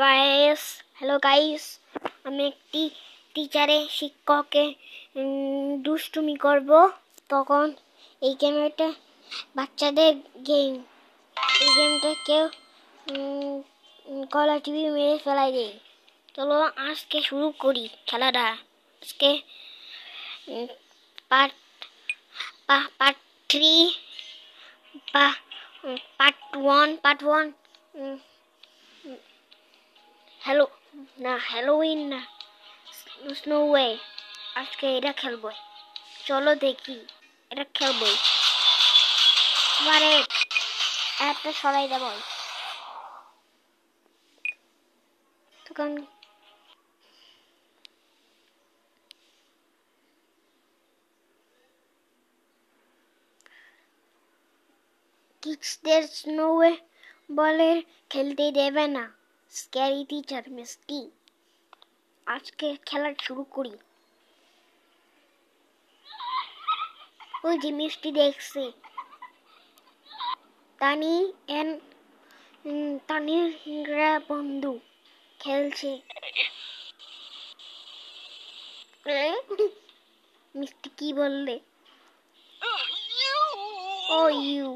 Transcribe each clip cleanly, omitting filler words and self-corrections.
Guys, hello guys, আমি একটি টিচারে শিক্ষককে দুষ্টুমি করব। তখন এই গেমটা বাচ্চাদের গেম, এই গেমটা কেউ গলা টিভি মেরে ফেলাই দেয়। চলো আজকে শুরু করি খেলাটা। আজকে পার্ট পার্ট 3 পার্ট 1 হ্যালোউইন না, স্নো ওয়ে। আজকে এটা খেলবো, চলো দেখি এটা খেলবো। এবারে একটা সরাই দেব। তখন কিডসদের স্নো ওয়ে বলে খেলতে দেবে না স্ক্যারি টিচার মিষ্টি। আজকে খেলা শুরু করি। ওই যে মিষ্টি দেখছে তানির বন্ধু খেলছে। মিষ্টি কি বললে? ও ইউ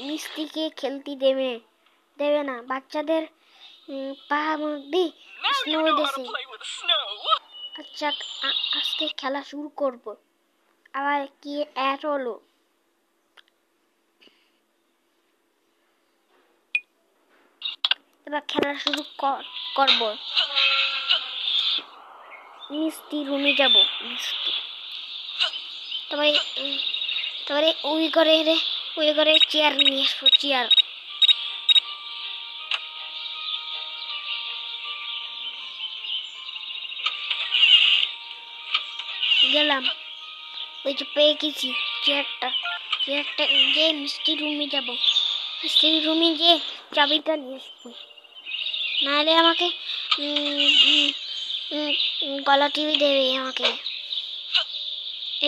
মিষ্টিকে খেলতে দেবে না বাচ্চাদের পা মধ্যে স্নো দেশে। আচ্ছা, আজকে খেলা শুরু করব। আবার কি অ্যাড হলো? এবার খেলা শুরু করব। মিষ্টি রুমে যাব। মিষ্টি তারপরে ওই ঘরে চেয়ার নিয়ে আসবো। চেয়ার গেলাম, ওই যে পেয়ে গেছি চেয়ারটা যে মিষ্টি রুমে যাব। মিষ্টি রুমে যে চাবিটা নিয়ে আসবো, নাহলে আমাকে গলা টিভি দেবে আমাকে।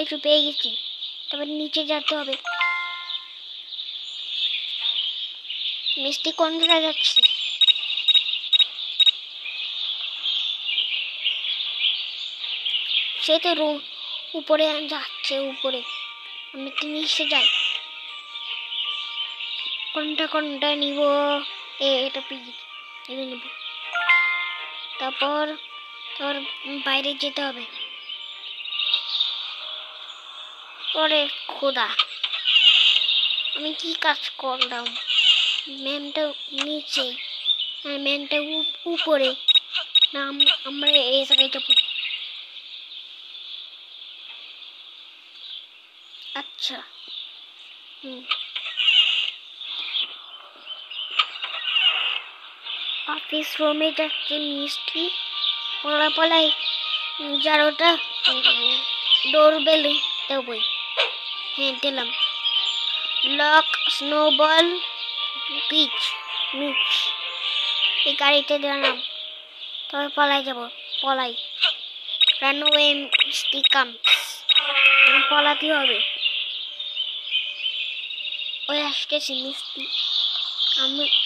একটু পেয়ে গেছি, তারপর নিচে যেতে হবে। মিষ্টি কোন জায়গায় যাচ্ছে? সে তো রুম উপরে যাচ্ছে। উপরে আমি তো নিচে যাই। কোনটা নিব? এটা নিব। তারপর বাইরে যেতে হবে। পরে খোদা, আমি কি কাজ করলাম? ম্যানটা নিচে, ম্যানটা উপরে না, আমরা এই জায়গায় যাবো। আচ্ছা, অফিস রুমে যাচ্ছে মিষ্টি। পলাই যারোটা ডোর বেলে দেবই। হ্যাঁ দিলাম। লক স্নোবল মিচ এই গাড়িতে দিলাম। তবে পলাই রানওয়ে মিষ্টি পলাতে হবে। ওই আসতেছি মিষ্টি।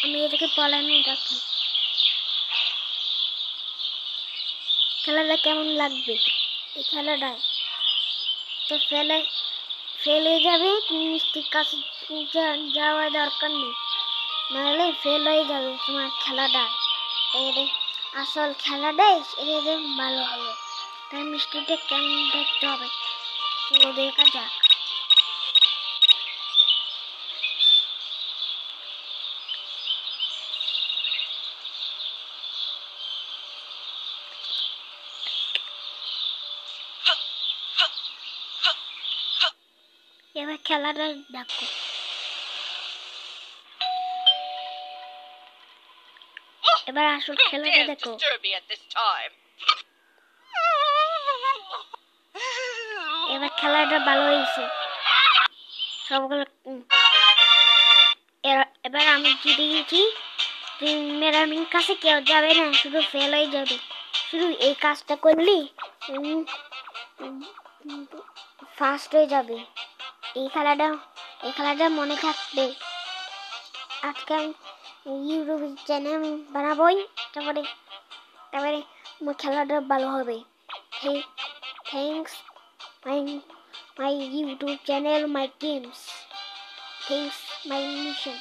আমি এটাকে পলানো রাখি। খেলাটা কেমন লাগবে? এই খেলাটায় তো ফেলে যাবে। তুমি মিষ্টির কাছে যাওয়ার দরকার নেই, নাহলে ফেল হয়ে যাবে তোমার খেলাটা। আসল খেলাটাই এটা ভালো হবে। তাই মিষ্টিটা কেমন দেখতে হবে চলো দেখা যাক। এবার খেলাটা দেখো। এবার আসল খেলাটা দেখো। এবার খেলাটা ভালো হয়েছে সবগুলো। এবার আমি জিতে গেছি। মেরামির কাছে কেউ যাবে না, শুধু ফেল হয়ে যাবে। শুধু এই কাজটা করলি ফার্স্ট হয়ে যাবে। এই খেলাটা মনে থাকবে। আজকে আমি ইউটিউব চ্যানেল বানাবোই, তারপরে তারপরে আমার খেলাটা ভালো হবে। Thanks my my YouTube channel, my games, thanks my mission.